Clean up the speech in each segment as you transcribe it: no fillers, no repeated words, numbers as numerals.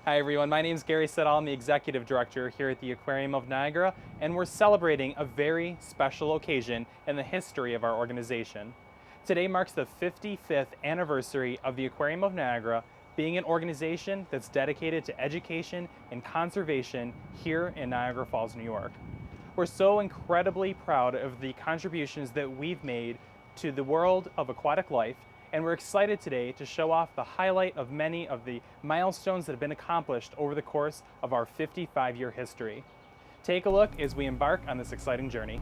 Hi everyone, my name is Gary Siddall. I'm the Executive Director here at the Aquarium of Niagara, and we're celebrating a very special occasion in the history of our organization. Today marks the 55th anniversary of the Aquarium of Niagara being an organization that's dedicated to education and conservation here in Niagara Falls, New York. We're so incredibly proud of the contributions that we've made to the world of aquatic life, and we're excited today to show off the highlight of many of the milestones that have been accomplished over the course of our 55-year history. Take a look as we embark on this exciting journey.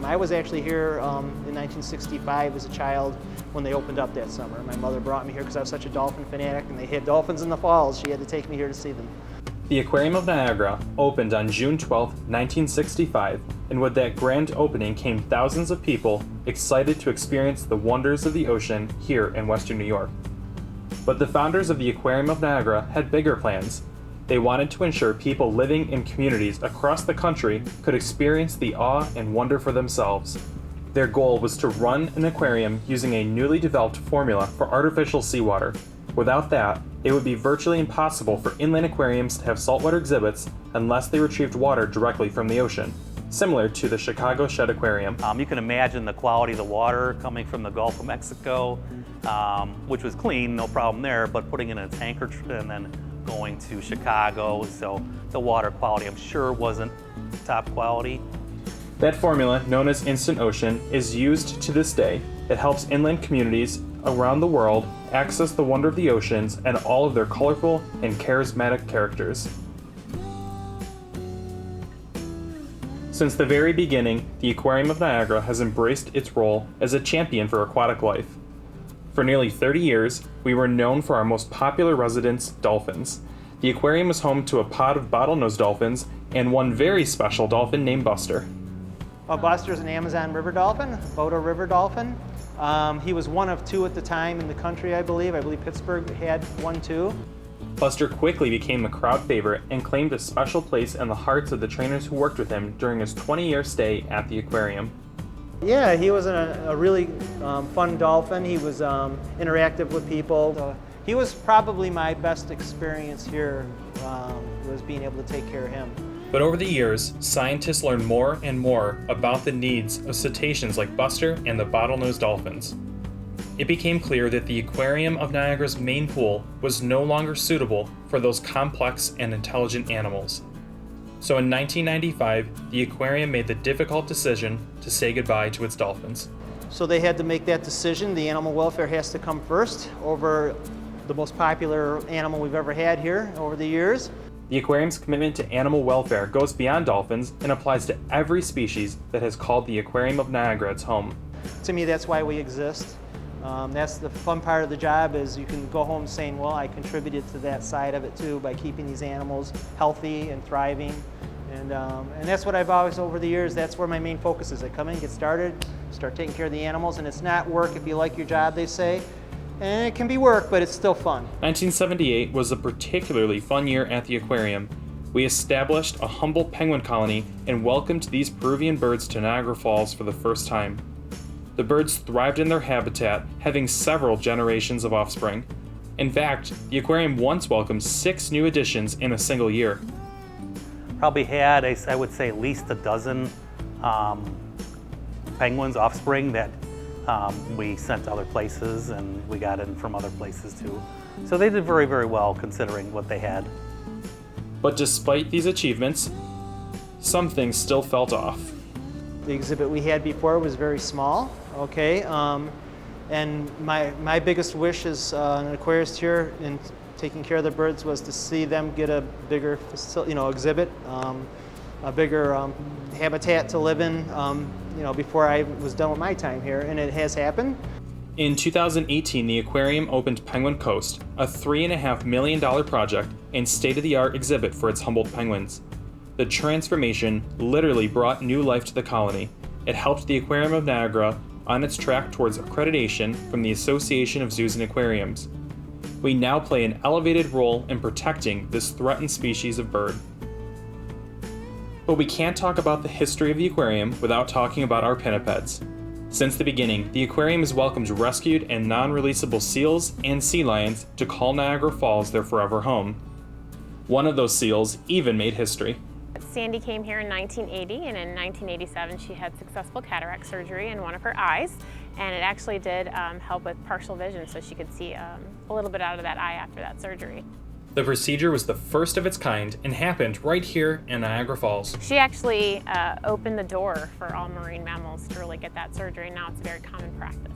I was actually here in 1965 as a child when they opened up that summer. My mother brought me here because I was such a dolphin fanatic, and they had dolphins in the falls. She had to take me here to see them. The Aquarium of Niagara opened on June 12, 1965, and with that grand opening came thousands of people excited to experience the wonders of the ocean here in Western New York. But the founders of the Aquarium of Niagara had bigger plans. They wanted to ensure people living in communities across the country could experience the awe and wonder for themselves. Their goal was to run an aquarium using a newly developed formula for artificial seawater. Without that, it would be virtually impossible for inland aquariums to have saltwater exhibits unless they retrieved water directly from the ocean, similar to the Chicago Shed Aquarium. You can imagine the quality of the water coming from the Gulf of Mexico, which was clean, no problem there, but putting it in a tanker and then going to Chicago, so the water quality I'm sure wasn't top quality. That formula, known as Instant Ocean, is used to this day. It helps inland communities around the world access the wonder of the oceans and all of their colorful and charismatic characters. Since the very beginning, the Aquarium of Niagara has embraced its role as a champion for aquatic life. For nearly 30 years, we were known for our most popular residents, dolphins. The aquarium was home to a pod of bottlenose dolphins and one very special dolphin named Buster. Buster's an Amazon river dolphin, Bodo river dolphin. He was one of two at the time in the country, I believe. I believe Pittsburgh had one too. Buster quickly became a crowd favorite and claimed a special place in the hearts of the trainers who worked with him during his 20-year stay at the aquarium. Yeah, he was a really fun dolphin. He was interactive with people. He was probably my best experience here, was being able to take care of him. But over the years, scientists learned more and more about the needs of cetaceans like Buster and the bottlenose dolphins. It became clear that the Aquarium of Niagara's main pool was no longer suitable for those complex and intelligent animals. So in 1995, the aquarium made the difficult decision to say goodbye to its dolphins. So they had to make that decision. The animal welfare has to come first over the most popular animal we've ever had here over the years. The aquarium's commitment to animal welfare goes beyond dolphins and applies to every species that has called the Aquarium of Niagara its home. To me, that's why we exist. That's the fun part of the job, is you can go home saying, well, I contributed to that side of it too by keeping these animals healthy and thriving. And that's what I've always, over the years, that's where my main focus is. I come in, get started, start taking care of the animals, and it's not work if you like your job, they say. And it can be work, but it's still fun. 1978 was a particularly fun year at the aquarium. We established a humble penguin colony and welcomed these Peruvian birds to Niagara Falls for the first time. The birds thrived in their habitat, having several generations of offspring. In fact, the aquarium once welcomed 6 new additions in a single year. Probably had, I would say, at least a dozen penguins, offspring, that we sent to other places, and we got in from other places too. So they did very, very well considering what they had. But despite these achievements, some things still felt off. The exhibit we had before was very small, okay? And my biggest wish as an aquarist here in taking care of the birds was to see them get a bigger exhibit, a bigger habitat to live in, before I was done with my time here, and it has happened. In 2018, the aquarium opened Penguin Coast, a $3.5 million project and state-of-the-art exhibit for its Humboldt penguins. The transformation literally brought new life to the colony. It helped the Aquarium of Niagara on its track towards accreditation from the Association of Zoos and Aquariums. We now play an elevated role in protecting this threatened species of bird. But we can't talk about the history of the aquarium without talking about our pinnipeds. Since the beginning, the aquarium has welcomed rescued and non-releasable seals and sea lions to call Niagara Falls their forever home. One of those seals even made history. Sandy came here in 1980, and in 1987 she had successful cataract surgery in one of her eyes, and it actually did help with partial vision, so she could see a little bit out of that eye after that surgery. The procedure was the first of its kind and happened right here in Niagara Falls. She actually opened the door for all marine mammals to really get that surgery, and now it's a very common practice.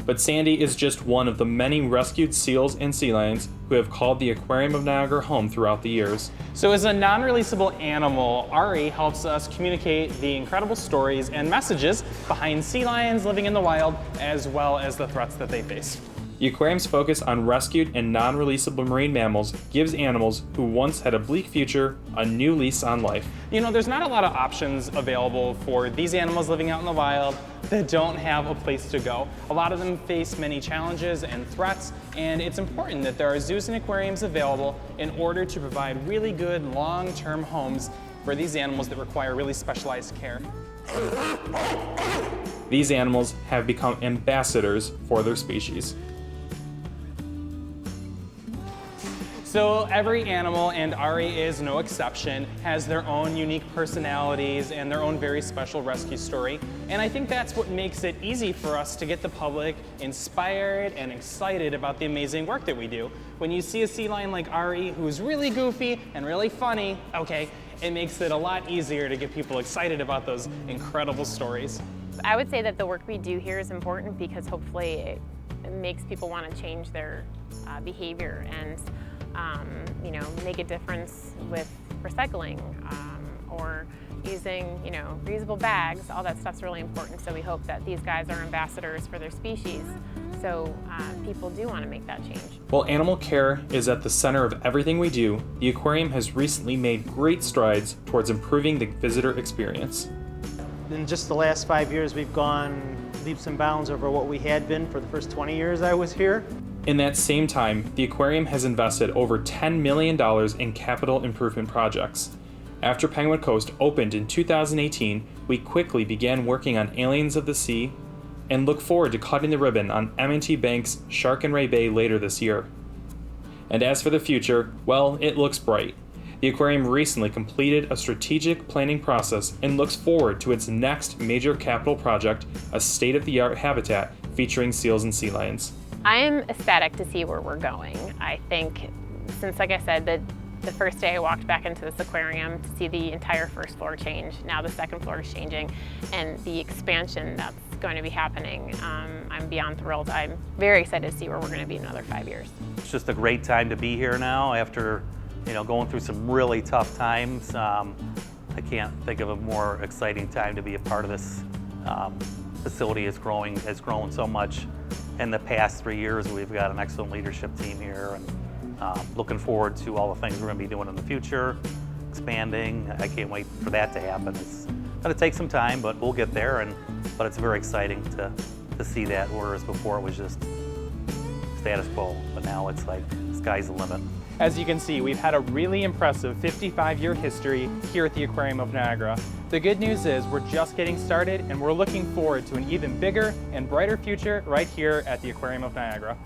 But Sandy is just one of the many rescued seals and sea lions who have called the Aquarium of Niagara home throughout the years. So as a non-releasable animal, Ari helps us communicate the incredible stories and messages behind sea lions living in the wild, as well as the threats that they face. The aquarium's focus on rescued and non-releasable marine mammals gives animals who once had a bleak future a new lease on life. You know, there's not a lot of options available for these animals living out in the wild that don't have a place to go. A lot of them face many challenges and threats, and it's important that there are zoos and aquariums available in order to provide really good long-term homes for these animals that require really specialized care. These animals have become ambassadors for their species. So every animal, and Ari is no exception, has their own unique personalities and their own very special rescue story. And I think that's what makes it easy for us to get the public inspired and excited about the amazing work that we do. When you see a sea lion like Ari, who's really goofy and really funny, okay, it makes it a lot easier to get people excited about those incredible stories. I would say that the work we do here is important because hopefully it makes people want to change their behavior and make a difference with recycling or using, reusable bags. All that stuff's really important. So we hope that these guys are ambassadors for their species. So people do want to make that change. While animal care is at the center of everything we do, the aquarium has recently made great strides towards improving the visitor experience. In just the last 5 years, we've gone leaps and bounds over what we had been for the first 20 years I was here. In that same time, the aquarium has invested over $10 million in capital improvement projects. After Penguin Coast opened in 2018, we quickly began working on Aliens of the Sea and look forward to cutting the ribbon on M&T Bank's Shark and Ray Bay later this year. And as for the future, well, it looks bright. The aquarium recently completed a strategic planning process and looks forward to its next major capital project, a state-of-the-art habitat featuring seals and sea lions. I am ecstatic to see where we're going. I think since, like I said, the first day I walked back into this aquarium to see the entire first floor change, now the second floor is changing, and the expansion that's going to be happening, I'm beyond thrilled. I'm very excited to see where we're going to be in another 5 years. It's just a great time to be here now after going through some really tough times. I can't think of a more exciting time to be a part of this. Facility has grown so much in the past 3 years. We've got an excellent leadership team here, and looking forward to all the things we're going to be doing in the future, expanding. I can't wait for that to happen. It's going to take some time, but we'll get there. But it's very exciting to see that, whereas before it was just status quo. But now it's like sky's the limit. As you can see, we've had a really impressive 55-year history here at the Aquarium of Niagara. The good news is we're just getting started, and we're looking forward to an even bigger and brighter future right here at the Aquarium of Niagara.